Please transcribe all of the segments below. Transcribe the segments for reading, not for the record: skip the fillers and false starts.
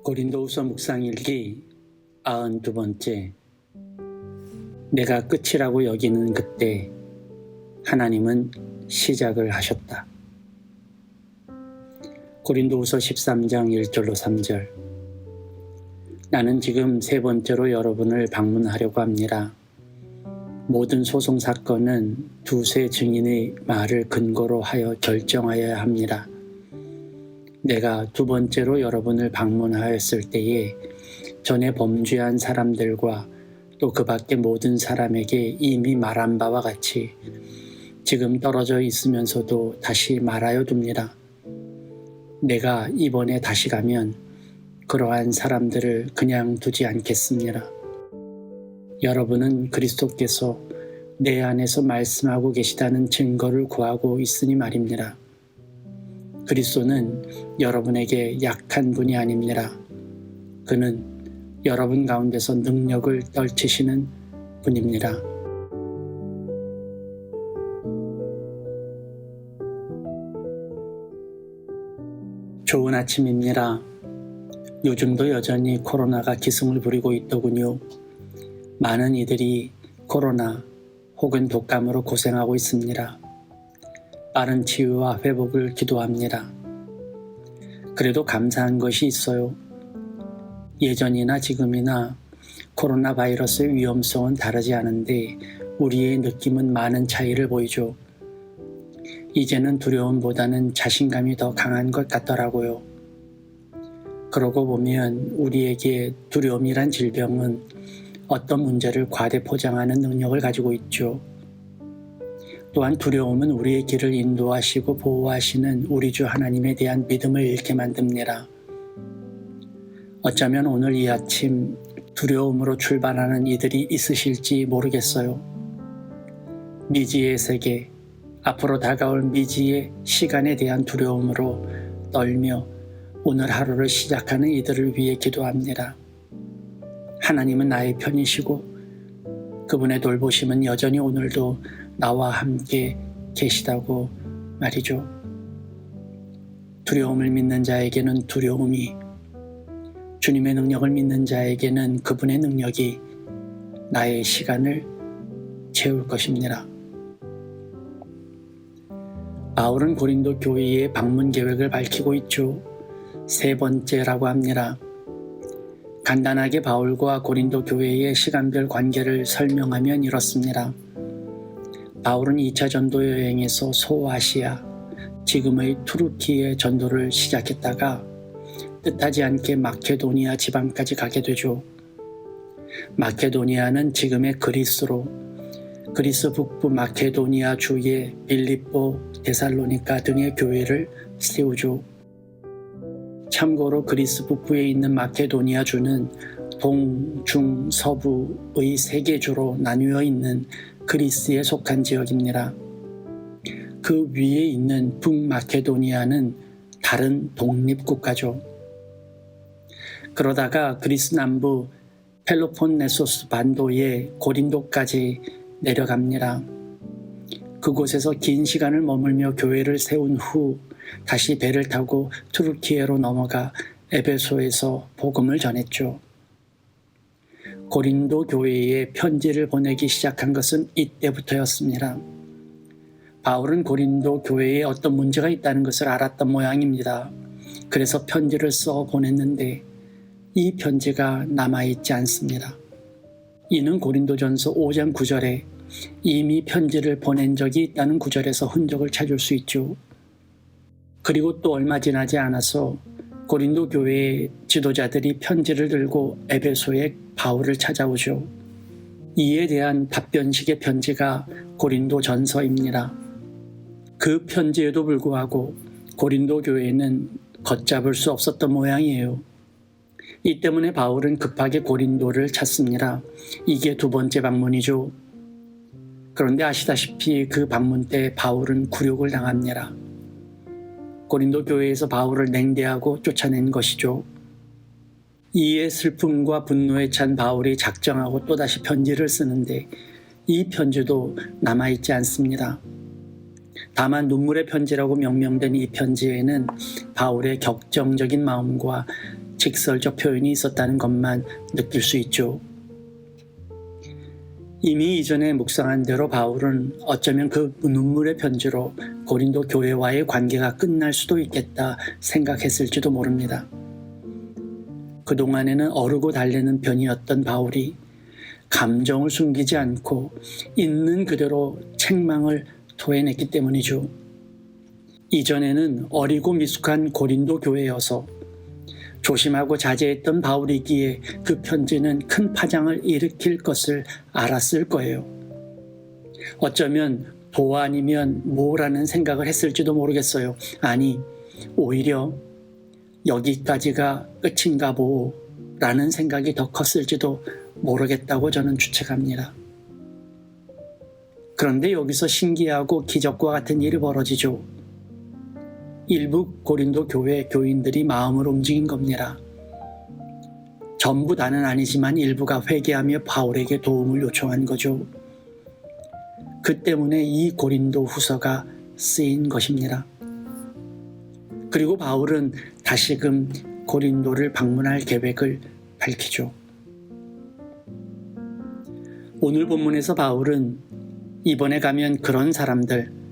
고린도후서 묵상일기 92번째. 내가 끝이라고 여기는 그때 하나님은 시작을 하셨다. 고린도후서 13장 1절로 3절. 나는 지금 세 번째로 여러분을 방문하려고 합니다. 모든 소송 사건은 두세 증인의 말을 근거로 하여 결정하여야 합니다. 내가 두 번째로 여러분을 방문하였을 때에 전에 범죄한 사람들과 또 그 밖의 모든 사람에게 이미 말한 바와 같이 지금 떨어져 있으면서도 다시 말하여 둡니다. 내가 이번에 다시 가면 그러한 사람들을 그냥 두지 않겠습니다. 여러분은 그리스도께서 내 안에서 말씀하고 계시다는 증거를 구하고 있으니 말입니다. 그리스도는 여러분에게 약한 분이 아닙니다. 그는 여러분 가운데서 능력을 떨치시는 분입니다. 좋은 아침입니다. 요즘도 여전히 코로나가 기승을 부리고 있더군요. 많은 이들이 코로나 혹은 독감으로 고생하고 있습니다. 빠른 치유와 회복을 기도합니다. 그래도 감사한 것이 있어요. 예전이나 지금이나 코로나 바이러스의 위험성은 다르지 않은데 우리의 느낌은 많은 차이를 보이죠. 이제는 두려움보다는 자신감이 더 강한 것 같더라고요. 그러고 보면 우리에게 두려움이란 질병은 어떤 문제를 과대 포장하는 능력을 가지고 있죠. 또한 두려움은 우리의 길을 인도하시고 보호하시는 우리 주 하나님에 대한 믿음을 잃게 만듭니다. 어쩌면 오늘 이 아침 두려움으로 출발하는 이들이 있으실지 모르겠어요. 미지의 세계, 앞으로 다가올 미지의 시간에 대한 두려움으로 떨며 오늘 하루를 시작하는 이들을 위해 기도합니다. 하나님은 나의 편이시고 그분의 돌보심은 여전히 오늘도 나와 함께 계시다고 말이죠. 두려움을 믿는 자에게는 두려움이, 주님의 능력을 믿는 자에게는 그분의 능력이 나의 시간을 채울 것입니다. 바울은 고린도 교회의 방문 계획을 밝히고 있죠. 세 번째라고 합니다. 간단하게 바울과 고린도 교회의 시간별 관계를 설명하면 이렇습니다. 바울은 2차 전도 여행에서 소아시아, 지금의 투르키의 전도를 시작했다가 뜻하지 않게 마케도니아 지방까지 가게 되죠. 마케도니아는 지금의 그리스로, 그리스 북부 마케도니아 주의 빌립보, 데살로니가 등의 교회를 세우죠. 참고로 그리스 북부에 있는 마케도니아 주는 동, 중, 서부의 세 개 주로 나뉘어 있는 그리스에 속한 지역입니다. 그 위에 있는 북마케도니아는 다른 독립국가죠. 그러다가 그리스 남부 펠로폰네소스 반도의 고린도까지 내려갑니다. 그곳에서 긴 시간을 머물며 교회를 세운 후 다시 배를 타고 투르키에로 넘어가 에베소에서 복음을 전했죠. 고린도 교회에 편지를 보내기 시작한 것은 이때부터였습니다. 바울은 고린도 교회에 어떤 문제가 있다는 것을 알았던 모양입니다. 그래서 편지를 써 보냈는데 이 편지가 남아있지 않습니다. 이는 고린도전서 5장 9절에 이미 편지를 보낸 적이 있다는 구절에서 흔적을 찾을 수 있죠. 그리고 또 얼마 지나지 않아서 고린도 교회의 지도자들이 편지를 들고 에베소에 바울을 찾아오죠. 이에 대한 답변식의 편지가 고린도전서입니다. 그 편지에도 불구하고 고린도 교회는 걷잡을 수 없었던 모양이에요. 이 때문에 바울은 급하게 고린도를 찾습니다. 이게 두 번째 방문이죠. 그런데 아시다시피 그 방문 때 바울은 굴욕을 당합니다. 고린도 교회에서 바울을 냉대하고 쫓아낸 것이죠. 이에 슬픔과 분노에 찬 바울이 작정하고 또다시 편지를 쓰는데 이 편지도 남아있지 않습니다. 다만 눈물의 편지라고 명명된 이 편지에는 바울의 격정적인 마음과 직설적 표현이 있었다는 것만 느낄 수 있죠. 이미 이전에 묵상한 대로 바울은 어쩌면 그 눈물의 편지로 고린도 교회와의 관계가 끝날 수도 있겠다 생각했을지도 모릅니다. 그동안에는 어르고 달래는 편이었던 바울이 감정을 숨기지 않고 있는 그대로 책망을 토해냈기 때문이죠. 이전에는 어리고 미숙한 고린도 교회여서 조심하고 자제했던 바울이기에 그 편지는 큰 파장을 일으킬 것을 알았을 거예요. 어쩌면 도 아니면 뭐라는 생각을 했을지도 모르겠어요. 아니, 오히려 여기까지가 끝인가 보라는 생각이 더 컸을지도 모르겠다고 저는 추측합니다. 그런데 여기서 신기하고 기적과 같은 일이 벌어지죠. 일부 고린도 교회 교인들이 마음을 움직인 겁니다. 전부 다는 아니지만 일부가 회개하며 바울에게 도움을 요청한 거죠. 그 때문에 이 고린도 후서가 쓰인 것입니다. 그리고 바울은 다시금 고린도를 방문할 계획을 밝히죠. 오늘 본문에서 바울은 이번에 가면 그런 사람들,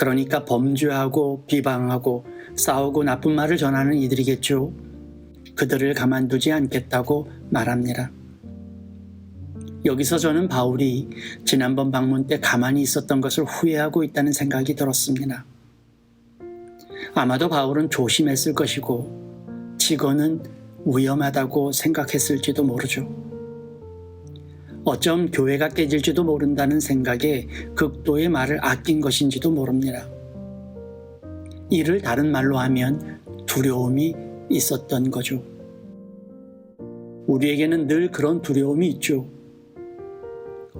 그러니까 범죄하고 비방하고 싸우고 나쁜 말을 전하는 이들이겠죠. 그들을 가만두지 않겠다고 말합니다. 여기서 저는 바울이 지난번 방문 때 가만히 있었던 것을 후회하고 있다는 생각이 들었습니다. 아마도 바울은 조심했을 것이고 직언은 위험하다고 생각했을지도 모르죠. 어쩜 교회가 깨질지도 모른다는 생각에 극도의 말을 아낀 것인지도 모릅니다. 이를 다른 말로 하면 두려움이 있었던 거죠. 우리에게는 늘 그런 두려움이 있죠.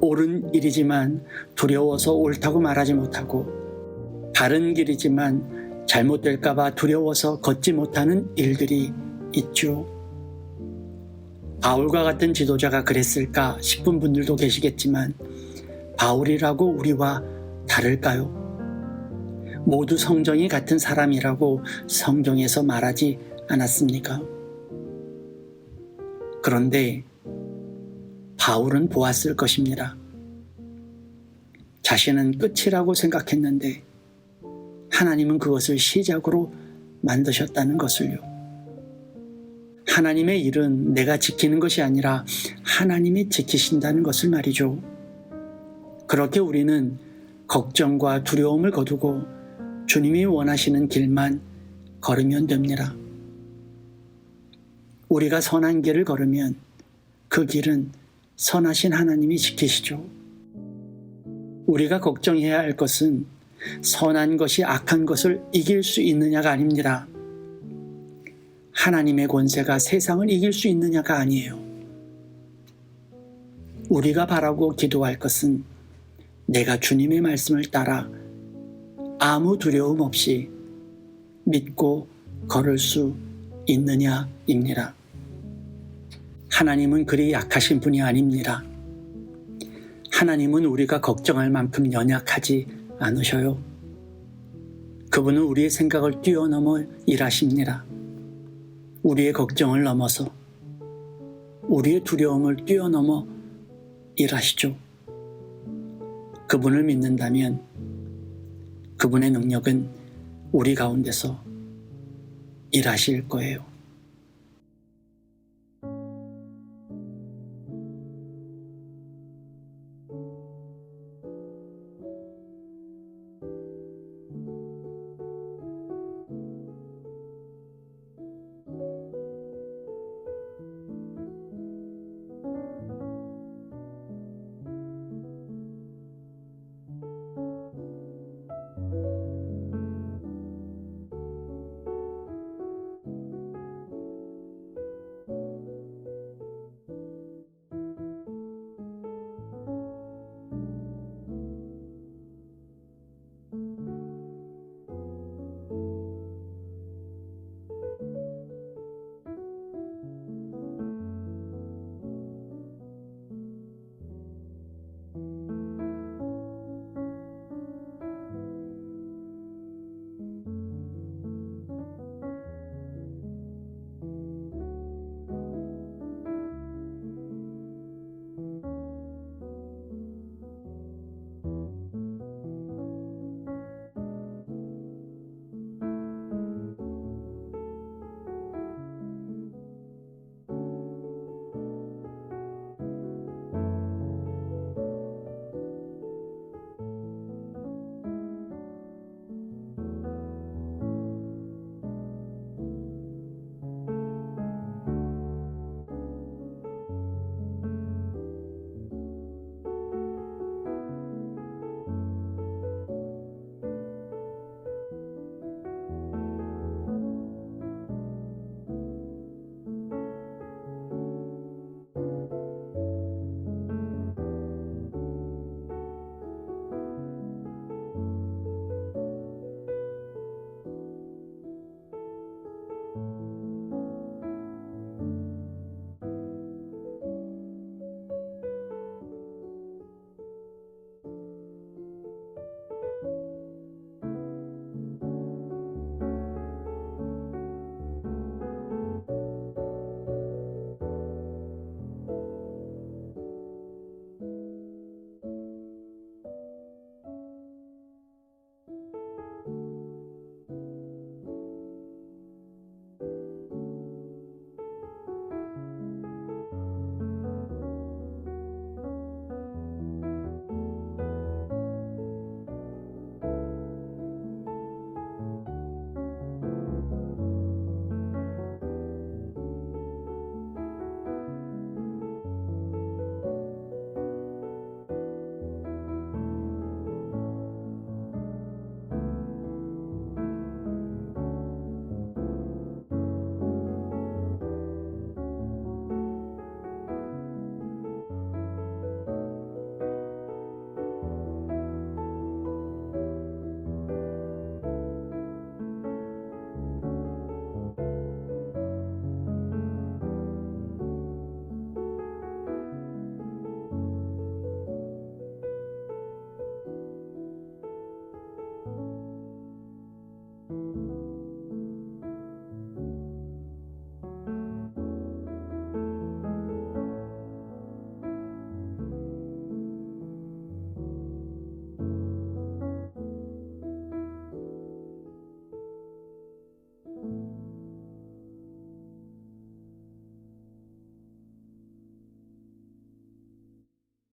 옳은 일이지만 두려워서 옳다고 말하지 못하고, 바른 길이지만 잘못될까봐 두려워서 걷지 못하는 일들이 있죠. 바울과 같은 지도자가 그랬을까 싶은 분들도 계시겠지만 바울이라고 우리와 다를까요? 모두 성정이 같은 사람이라고 성경에서 말하지 않았습니까? 그런데 바울은 보았을 것입니다. 자신은 끝이라고 생각했는데 하나님은 그것을 시작으로 만드셨다는 것을요. 하나님의 일은 내가 지키는 것이 아니라 하나님이 지키신다는 것을 말이죠. 그렇게 우리는 걱정과 두려움을 거두고 주님이 원하시는 길만 걸으면 됩니다. 우리가 선한 길을 걸으면 그 길은 선하신 하나님이 지키시죠. 우리가 걱정해야 할 것은 선한 것이 악한 것을 이길 수 있느냐가 아닙니다. 하나님의 권세가 세상을 이길 수 있느냐가 아니에요. 우리가 바라고 기도할 것은 내가 주님의 말씀을 따라 아무 두려움 없이 믿고 걸을 수 있느냐입니다. 하나님은 그리 약하신 분이 아닙니다. 하나님은 우리가 걱정할 만큼 연약하지 않으셔요. 그분은 우리의 생각을 뛰어넘어 일하십니다. 우리의 걱정을 넘어서 우리의 두려움을 뛰어넘어 일하시죠. 그분을 믿는다면 그분의 능력은 우리 가운데서 일하실 거예요.